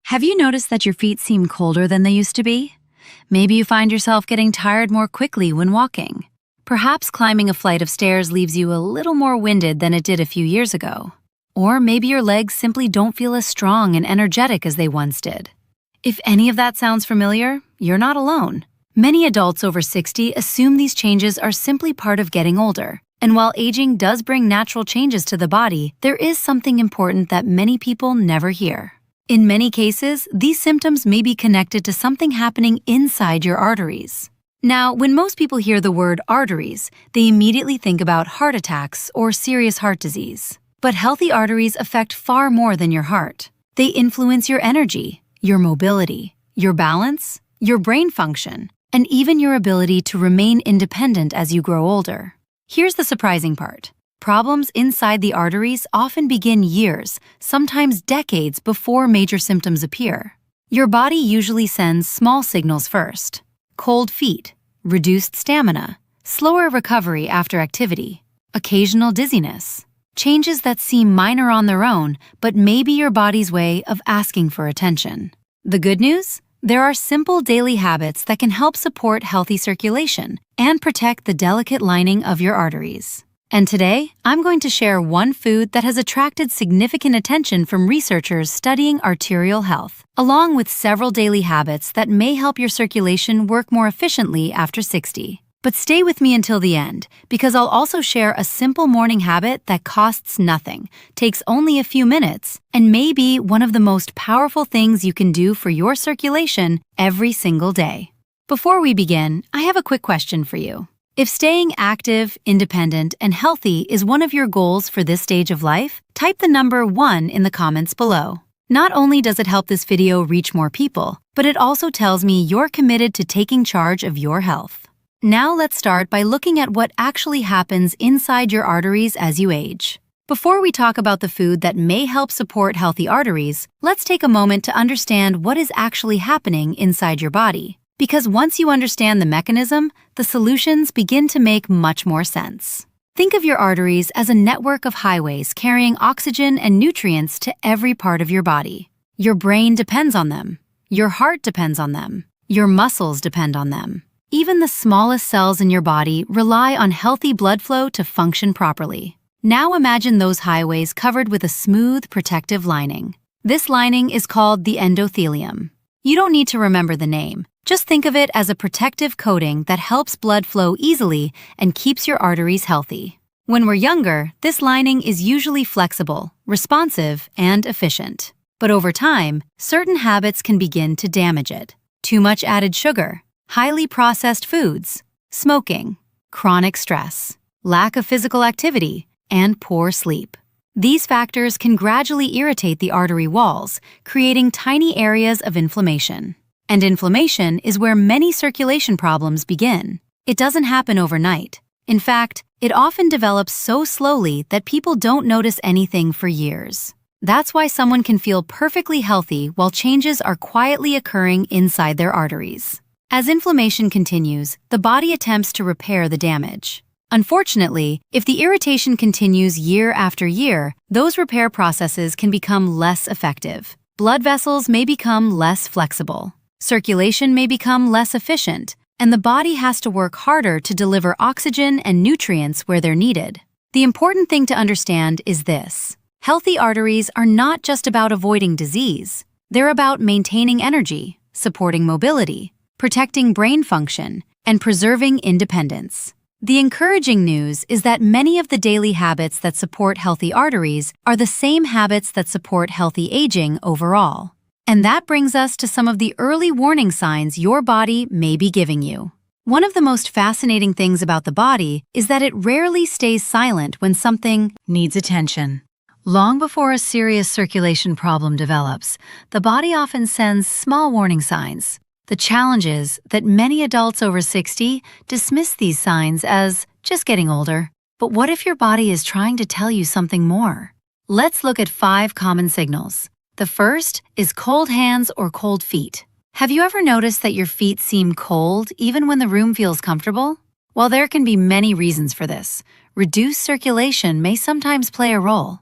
Have you noticed that your feet seem colder than they used to be? Maybe you find yourself getting tired more quickly when walking. Perhaps climbing a flight of stairs leaves you a little more winded than it did a few years ago. Or maybe your legs simply don't feel as strong and energetic as they once did. If any of that sounds familiar, you're not alone. Many adults over 60 assume these changes are simply part of getting older. And while aging does bring natural changes to the body, there is something important that many people never hear. In many cases, these symptoms may be connected to something happening inside your arteries. Now, when most people hear the word arteries, they immediately think about heart attacks or serious heart disease. But healthy arteries affect far more than your heart. They influence your energy, your mobility, your balance, your brain function, and even your ability to remain independent as you grow older. Here's the surprising part. Problems inside the arteries often begin years, sometimes decades before major symptoms appear. Your body usually sends small signals first. Cold feet, reduced stamina, slower recovery after activity, occasional dizziness. Changes that seem minor on their own, but may be your body's way of asking for attention. The good news? There are simple daily habits that can help support healthy circulation and protect the delicate lining of your arteries. And today, I'm going to share one food that has attracted significant attention from researchers studying arterial health, along with several daily habits that may help your circulation work more efficiently after 60. But stay with me until the end, because I'll also share a simple morning habit that costs nothing, takes only a few minutes, and may be one of the most powerful things you can do for your circulation every single day. Before we begin, I have a quick question for you. If staying active, independent, and healthy is one of your goals for this stage of life, type the number 1 in the comments below. Not only does it help this video reach more people, but it also tells me you're committed to taking charge of your health. Now let's start by looking at what actually happens inside your arteries as you age. Before we talk about the food that may help support healthy arteries, let's take a moment to understand what is actually happening inside your body. Because once you understand the mechanism, the solutions begin to make much more sense. Think of your arteries as a network of highways carrying oxygen and nutrients to every part of your body. Your brain depends on them. Your heart depends on them. Your muscles depend on them. Even the smallest cells in your body rely on healthy blood flow to function properly. Now imagine those highways covered with a smooth, protective lining. This lining is called the endothelium. You don't need to remember the name. Just think of it as a protective coating that helps blood flow easily and keeps your arteries healthy. When we're younger, this lining is usually flexible, responsive, and efficient. But over time, certain habits can begin to damage it. Too much added sugar, highly processed foods, smoking, chronic stress, lack of physical activity, and poor sleep. These factors can gradually irritate the artery walls, creating tiny areas of inflammation. And inflammation is where many circulation problems begin. It doesn't happen overnight. In fact, it often develops so slowly that people don't notice anything for years. That's why someone can feel perfectly healthy while changes are quietly occurring inside their arteries. As inflammation continues, the body attempts to repair the damage. Unfortunately, if the irritation continues year after year, those repair processes can become less effective. Blood vessels may become less flexible. Circulation may become less efficient, and the body has to work harder to deliver oxygen and nutrients where they're needed. The important thing to understand is this. Healthy arteries are not just about avoiding disease. They're about maintaining energy, supporting mobility, protecting brain function, and preserving independence. The encouraging news is that many of the daily habits that support healthy arteries are the same habits that support healthy aging overall. And that brings us to some of the early warning signs your body may be giving you. One of the most fascinating things about the body is that it rarely stays silent when something needs attention. Long before a serious circulation problem develops, the body often sends small warning signs. The challenge is that many adults over 60 dismiss these signs as just getting older. But what if your body is trying to tell you something more? Let's look at 5 common signals. The first is cold hands or cold feet. Have you ever noticed that your feet seem cold even when the room feels comfortable? While there can be many reasons for this, reduced circulation may sometimes play a role.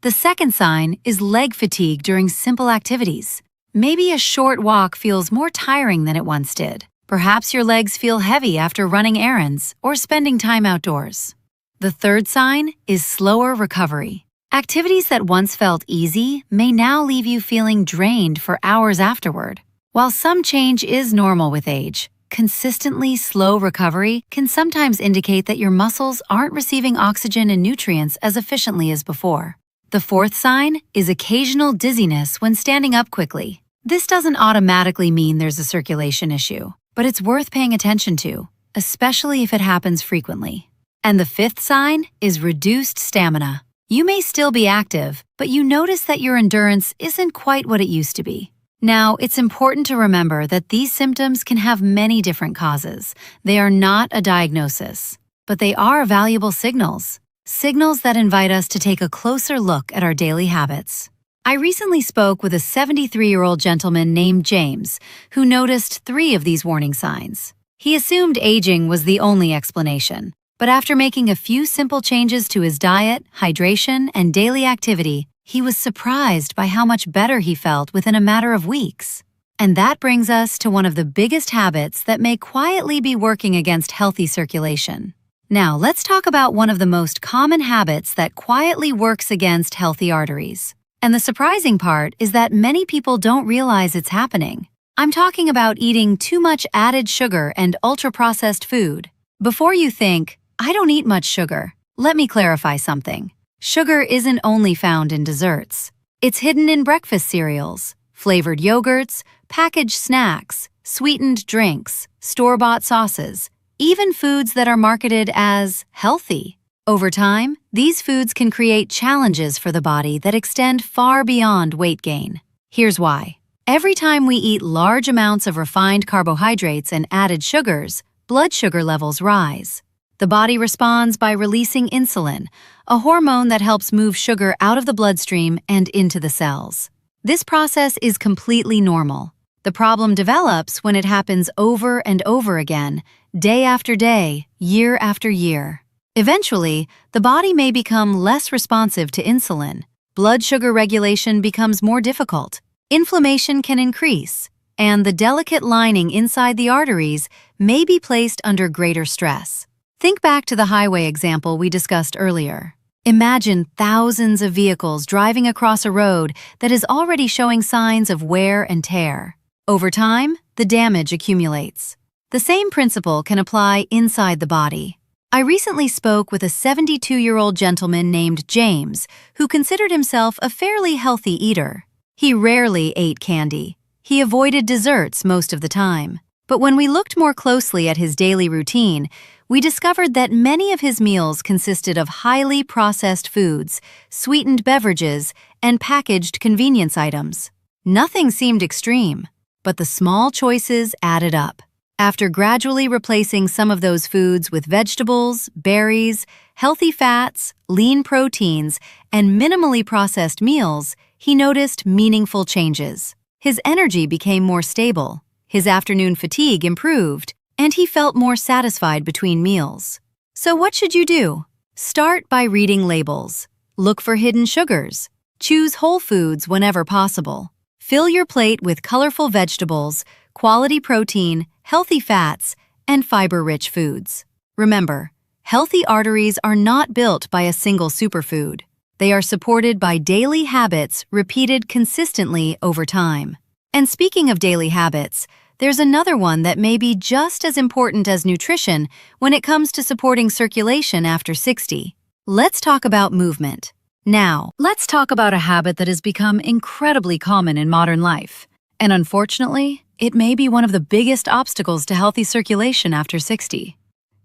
The second sign is leg fatigue during simple activities. Maybe a short walk feels more tiring than it once did. Perhaps your legs feel heavy after running errands or spending time outdoors. The third sign is slower recovery. Activities that once felt easy may now leave you feeling drained for hours afterward. While some change is normal with age, consistently slow recovery can sometimes indicate that your muscles aren't receiving oxygen and nutrients as efficiently as before. The fourth sign is occasional dizziness when standing up quickly. This doesn't automatically mean there's a circulation issue, but it's worth paying attention to, especially if it happens frequently. And the fifth sign is reduced stamina. You may still be active, but you notice that your endurance isn't quite what it used to be. Now, it's important to remember that these symptoms can have many different causes. They are not a diagnosis, but they are valuable signals. Signals that invite us to take a closer look at our daily habits. I recently spoke with a 73-year-old gentleman named James, who noticed 3 of these warning signs. He assumed aging was the only explanation, but after making a few simple changes to his diet, hydration, and daily activity, he was surprised by how much better he felt within a matter of weeks. And that brings us to one of the biggest habits that may quietly be working against healthy circulation. Now, let's talk about one of the most common habits that quietly works against healthy arteries. And the surprising part is that many people don't realize it's happening. I'm talking about eating too much added sugar and ultra-processed food. Before you think, I don't eat much sugar, let me clarify something. Sugar isn't only found in desserts. It's hidden in breakfast cereals, flavored yogurts, packaged snacks, sweetened drinks, store-bought sauces, even foods that are marketed as healthy. Over time, these foods can create challenges for the body that extend far beyond weight gain. Here's why. Every time we eat large amounts of refined carbohydrates and added sugars, blood sugar levels rise. The body responds by releasing insulin, a hormone that helps move sugar out of the bloodstream and into the cells. This process is completely normal. The problem develops when it happens over and over again, day after day, year after year. Eventually, the body may become less responsive to insulin. Blood sugar regulation becomes more difficult. Inflammation can increase, and the delicate lining inside the arteries may be placed under greater stress. Think back to the highway example we discussed earlier. Imagine thousands of vehicles driving across a road that is already showing signs of wear and tear. Over time, the damage accumulates. The same principle can apply inside the body. I recently spoke with a 72-year-old gentleman named James, who considered himself a fairly healthy eater. He rarely ate candy. He avoided desserts most of the time. But when we looked more closely at his daily routine, we discovered that many of his meals consisted of highly processed foods, sweetened beverages, and packaged convenience items. Nothing seemed extreme, but the small choices added up. After gradually replacing some of those foods with vegetables, berries, healthy fats, lean proteins, and minimally processed meals, he noticed meaningful changes. His energy became more stable, his afternoon fatigue improved, and he felt more satisfied between meals. So what should you do? Start by reading labels. Look for hidden sugars. Choose whole foods whenever possible. Fill your plate with colorful vegetables, quality protein, healthy fats, and fiber-rich foods. Remember, healthy arteries are not built by a single superfood. They are supported by daily habits repeated consistently over time. And speaking of daily habits, there's another one that may be just as important as nutrition when it comes to supporting circulation after 60. Let's talk about movement. Now, let's talk about a habit that has become incredibly common in modern life. And unfortunately, it may be one of the biggest obstacles to healthy circulation after 60.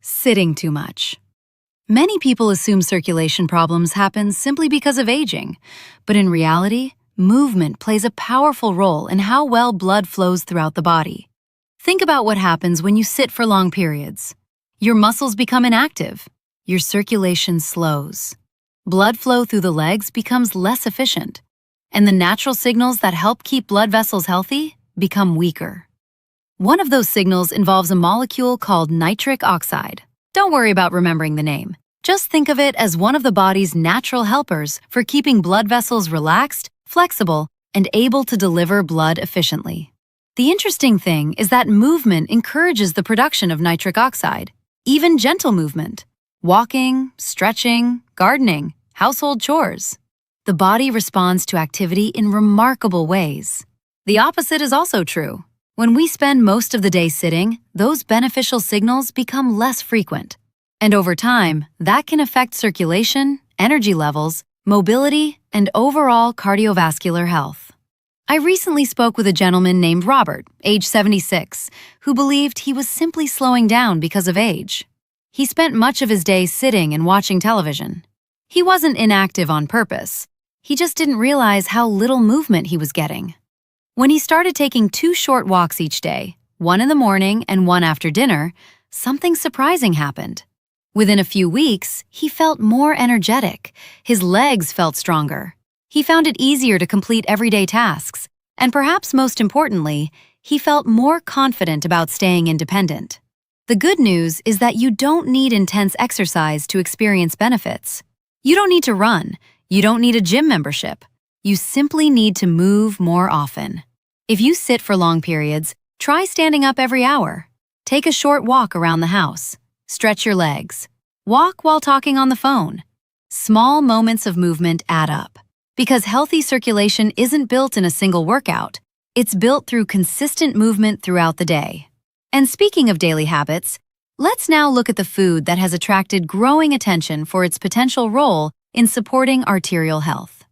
Sitting too much. Many people assume circulation problems happen simply because of aging, but in reality, movement plays a powerful role in how well blood flows throughout the body. Think about what happens when you sit for long periods. Your muscles become inactive. Your circulation slows. Blood flow through the legs becomes less efficient, and the natural signals that help keep blood vessels healthy become weaker. One of those signals involves a molecule called nitric oxide. Don't worry about remembering the name. Just think of it as one of the body's natural helpers for keeping blood vessels relaxed, flexible, and able to deliver blood efficiently. The interesting thing is that movement encourages the production of nitric oxide, even gentle movement. Walking, stretching, gardening, household chores. The body responds to activity in remarkable ways. The opposite is also true. When we spend most of the day sitting, those beneficial signals become less frequent. And over time, that can affect circulation, energy levels, mobility, and overall cardiovascular health. I recently spoke with a gentleman named Robert, age 76, who believed he was simply slowing down because of age. He spent much of his day sitting and watching television. He wasn't inactive on purpose. He just didn't realize how little movement he was getting. When he started taking 2 short walks each day, one in the morning and one after dinner, something surprising happened. Within a few weeks, he felt more energetic. His legs felt stronger. He found it easier to complete everyday tasks, and perhaps most importantly, he felt more confident about staying independent. The good news is that you don't need intense exercise to experience benefits. You don't need to run. You don't need a gym membership. You simply need to move more often. If you sit for long periods, try standing up every hour. Take a short walk around the house. Stretch your legs. Walk while talking on the phone. Small moments of movement add up. Because healthy circulation isn't built in a single workout. It's built through consistent movement throughout the day. And speaking of daily habits, let's now look at the food that has attracted growing attention for its potential role in supporting arterial health.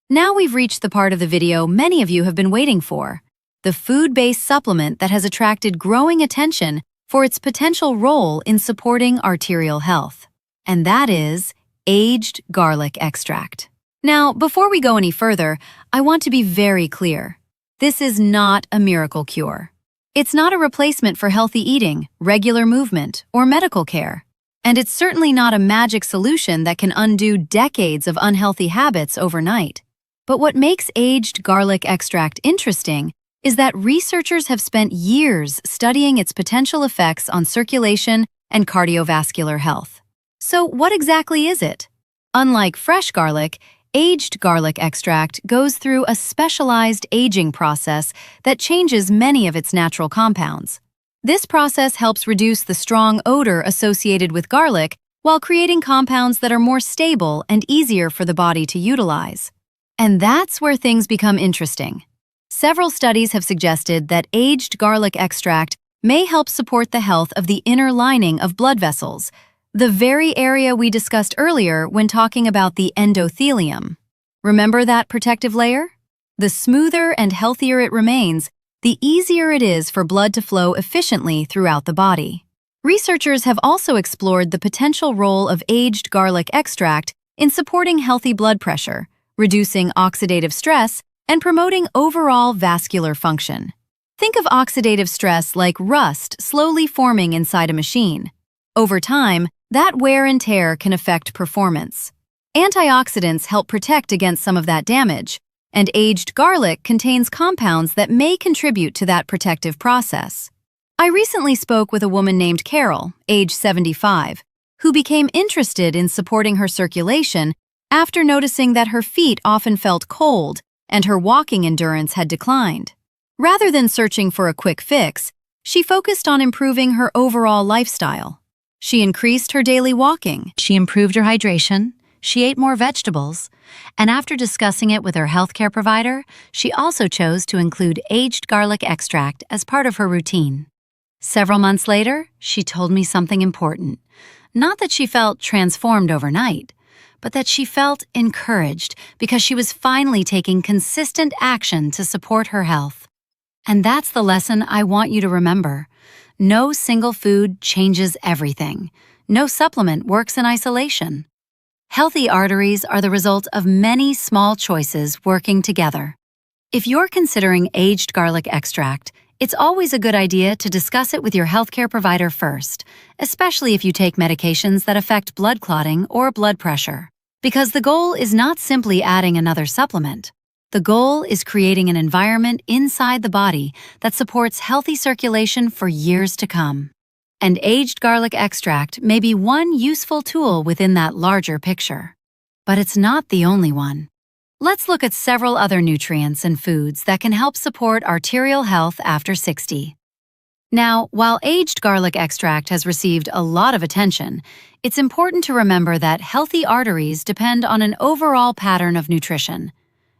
Now we've reached the part of the video many of you have been waiting for, the food-based supplement that has attracted growing attention for its potential role in supporting arterial health, and that is aged garlic extract. Now, before we go any further, I want to be very clear. This is not a miracle cure. It's not a replacement for healthy eating, regular movement, or medical care. And it's certainly not a magic solution that can undo decades of unhealthy habits overnight. But what makes aged garlic extract interesting is that researchers have spent years studying its potential effects on circulation and cardiovascular health. So what exactly is it? Unlike fresh garlic, aged garlic extract goes through a specialized aging process that changes many of its natural compounds. This process helps reduce the strong odor associated with garlic while creating compounds that are more stable and easier for the body to utilize. And that's where things become interesting. Several studies have suggested that aged garlic extract may help support the health of the inner lining of blood vessels, the very area we discussed earlier when talking about the endothelium. Remember that protective layer? The smoother and healthier it remains, the easier it is for blood to flow efficiently throughout the body. Researchers have also explored the potential role of aged garlic extract in supporting healthy blood pressure, reducing oxidative stress, and promoting overall vascular function. Think of oxidative stress like rust slowly forming inside a machine. Over time, that wear and tear can affect performance. Antioxidants help protect against some of that damage, and aged garlic contains compounds that may contribute to that protective process. I recently spoke with a woman named Carol, age 75, who became interested in supporting her circulation after noticing that her feet often felt cold and her walking endurance had declined. Rather than searching for a quick fix, she focused on improving her overall lifestyle. She increased her daily walking. She improved her hydration. She ate more vegetables. And after discussing it with her healthcare provider, she also chose to include aged garlic extract as part of her routine. Several months later, she told me something important. Not that she felt transformed overnight, but that she felt encouraged because she was finally taking consistent action to support her health. And that's the lesson I want you to remember. No single food changes everything. No supplement works in isolation. Healthy arteries are the result of many small choices working together. If you're considering aged garlic extract, it's always a good idea to discuss it with your healthcare provider first, especially if you take medications that affect blood clotting or blood pressure. Because the goal is not simply adding another supplement. The goal is creating an environment inside the body that supports healthy circulation for years to come. And aged garlic extract may be one useful tool within that larger picture. But it's not the only one. Let's look at several other nutrients and foods that can help support arterial health after 60. Now, while aged garlic extract has received a lot of attention, it's important to remember that healthy arteries depend on an overall pattern of nutrition.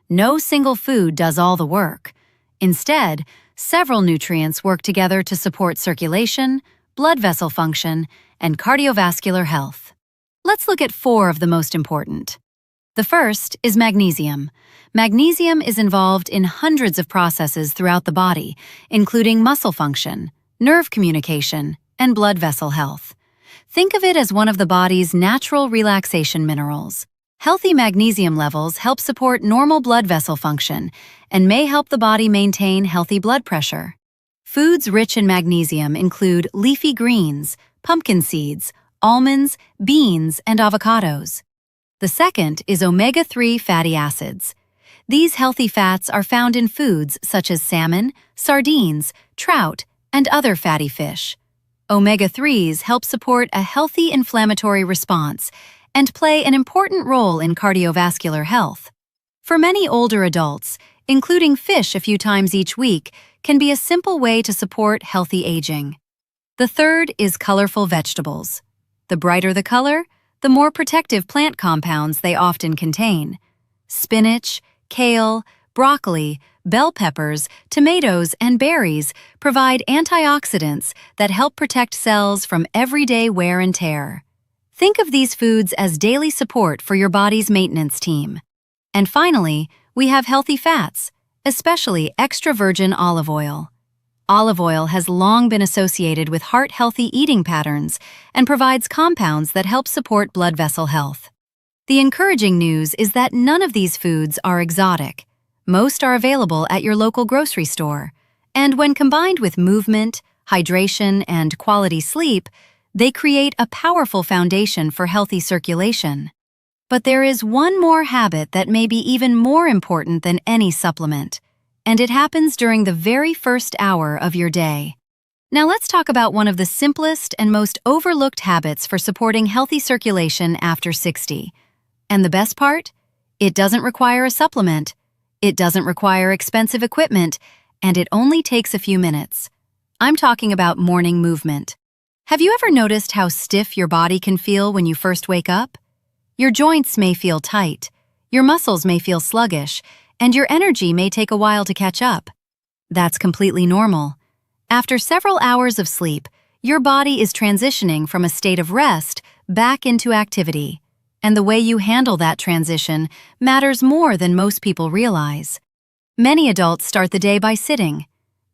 No single food does all the work. Instead, several nutrients work together to support circulation, blood vessel function, and cardiovascular health. Let's look at 4 of the most important. The first is magnesium. Magnesium is involved in hundreds of processes throughout the body, including muscle function, nerve communication, and blood vessel health. Think of it as one of the body's natural relaxation minerals. Healthy magnesium levels help support normal blood vessel function and may help the body maintain healthy blood pressure. Foods rich in magnesium include leafy greens, pumpkin seeds, almonds, beans, and avocados. The second is omega-3 fatty acids. These healthy fats are found in foods such as salmon, sardines, trout, and other fatty fish. Omega-3s help support a healthy inflammatory response and play an important role in cardiovascular health. For many older adults, including fish a few times each week can be a simple way to support healthy aging. The third is colorful vegetables. The brighter the color, the more protective plant compounds they often contain. Spinach, kale, broccoli, bell peppers, tomatoes, and berries provide antioxidants that help protect cells from everyday wear and tear. Think of these foods as daily support for your body's maintenance team. And finally, we have healthy fats, especially extra virgin olive oil. Olive oil has long been associated with heart-healthy eating patterns and provides compounds that help support blood vessel health. The encouraging news is that none of these foods are exotic. Most are available at your local grocery store, and when combined with movement, hydration, and quality sleep, they create a powerful foundation for healthy circulation. But there is one more habit that may be even more important than any supplement, and it happens during the very first hour of your day. Now let's talk about one of the simplest and most overlooked habits for supporting healthy circulation after 60. And the best part? It doesn't require a supplement. It doesn't require expensive equipment, and it only takes a few minutes. I'm talking about morning movement. Have you ever noticed how stiff your body can feel when you first wake up? Your joints may feel tight, your muscles may feel sluggish, and your energy may take a while to catch up. That's completely normal. After several hours of sleep, your body is transitioning from a state of rest back into activity. And the way you handle that transition matters more than most people realize. Many adults start the day by sitting.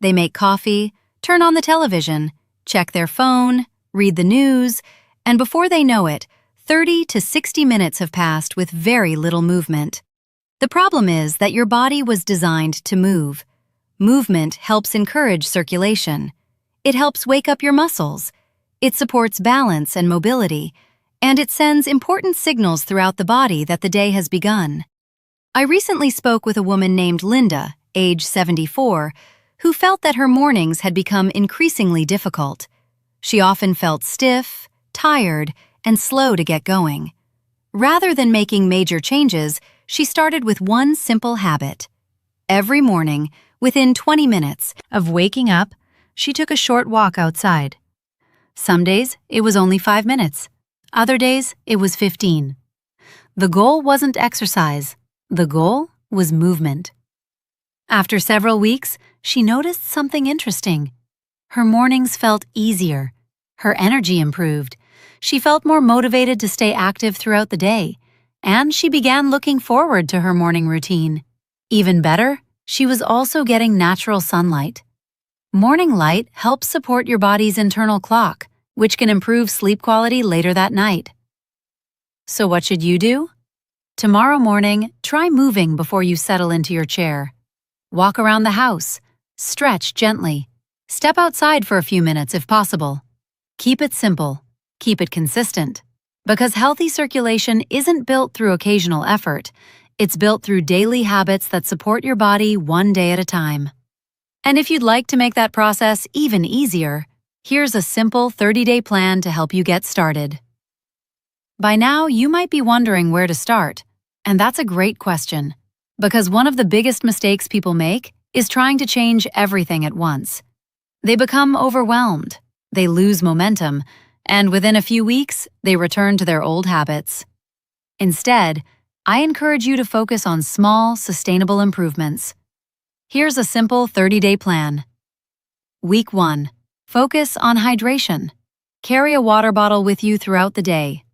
They make coffee, turn on the television, check their phone, read the news, and before they know it, 30 to 60 minutes have passed with very little movement. The problem is that your body was designed to move. Movement helps encourage circulation. It helps wake up your muscles. It supports balance and mobility, and it sends important signals throughout the body that the day has begun. I recently spoke with a woman named Linda, age 74, who felt that her mornings had become increasingly difficult. She often felt stiff, tired, and slow to get going. Rather than making major changes, she started with one simple habit. Every morning, within 20 minutes of waking up, she took a short walk outside. Some days, it was only 5 minutes. Other days, it was 15. The goal wasn't exercise. The goal was movement. After several weeks, she noticed something interesting. Her mornings felt easier. Her energy improved. She felt more motivated to stay active throughout the day, and she began looking forward to her morning routine. Even better, she was also getting natural sunlight. Morning light helps support your body's internal clock, which can improve sleep quality later that night. So what should you do? Tomorrow morning, try moving before you settle into your chair. Walk around the house. Stretch gently. Step outside for a few minutes if possible. Keep it simple. Keep it consistent. Because healthy circulation isn't built through occasional effort. It's built through daily habits that support your body one day at a time. And if you'd like to make that process even easier, here's a simple 30-day plan to help you get started. By now, you might be wondering where to start, and that's a great question. Because one of the biggest mistakes people make is trying to change everything at once. They become overwhelmed, they lose momentum, and within a few weeks, they return to their old habits. Instead, I encourage you to focus on small, sustainable improvements. Here's a simple 30-day plan. Week 1. Focus on hydration. Carry a water bottle with you throughout the day.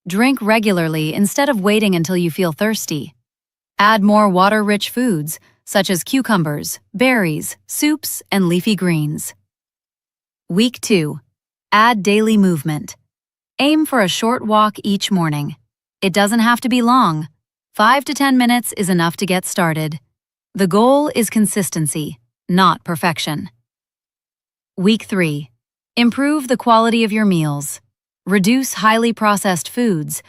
Drink regularly instead of waiting until you feel thirsty. Add more water-rich foods, such as cucumbers, berries, soups, and leafy greens. Week 2. Add daily movement. Aim for a short walk each morning. It doesn't have to be long. 5 to 10 minutes is enough to get started. The goal is consistency, not perfection. Week 3. Improve the quality of your meals. Reduce highly processed foods.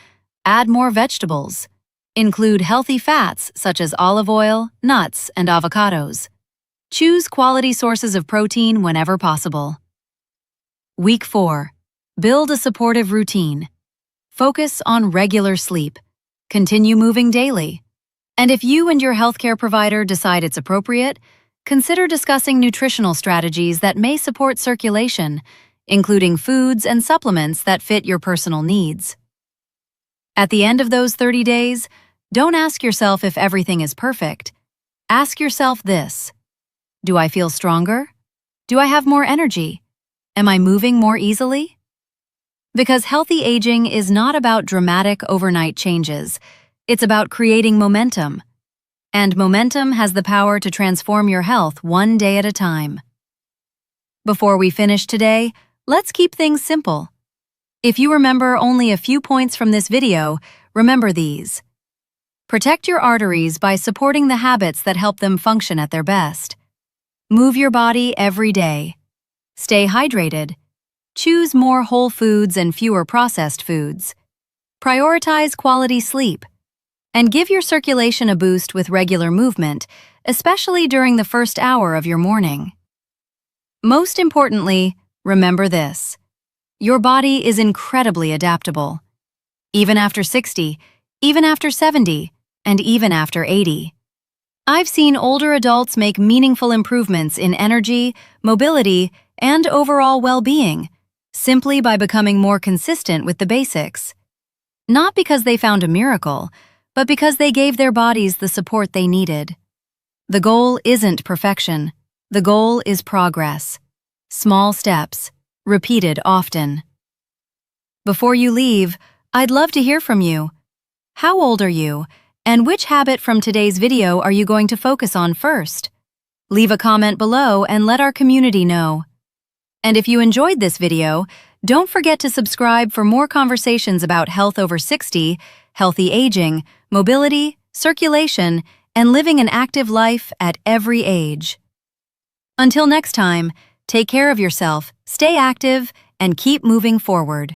Add more vegetables. Include healthy fats such as olive oil, nuts, and avocados. Choose quality sources of protein whenever possible. Week 4. Build a supportive routine. Focus on regular sleep. Continue moving daily. And if you and your healthcare provider decide it's appropriate, consider discussing nutritional strategies that may support circulation, including foods and supplements that fit your personal needs. At the end of those 30 days, don't ask yourself if everything is perfect. Ask yourself this: do I feel stronger? Do I have more energy? Am I moving more easily? Because healthy aging is not about dramatic overnight changes. It's about creating momentum. And momentum has the power to transform your health one day at a time. Before we finish today, let's keep things simple. If you remember only a few points from this video, remember these. Protect your arteries by supporting the habits that help them function at their best. Move your body every day. Stay hydrated. Choose more whole foods and fewer processed foods. Prioritize quality sleep. And give your circulation a boost with regular movement, especially during the first hour of your morning. Most importantly, remember this: your body is incredibly adaptable. Even after 60, even after 70, and even after 80. I've seen older adults make meaningful improvements in energy, mobility, and overall well-being, simply by becoming more consistent with the basics. Not because they found a miracle, but because they gave their bodies the support they needed. The goal isn't perfection. The goal is progress. Small steps, repeated often. Before you leave, I'd love to hear from you. How old are you, and which habit from today's video are you going to focus on first? Leave a comment below and let our community know. And if you enjoyed this video, don't forget to subscribe for more conversations about health over 60, healthy aging, mobility, circulation, and living an active life at every age. Until next time, take care of yourself, stay active, and keep moving forward.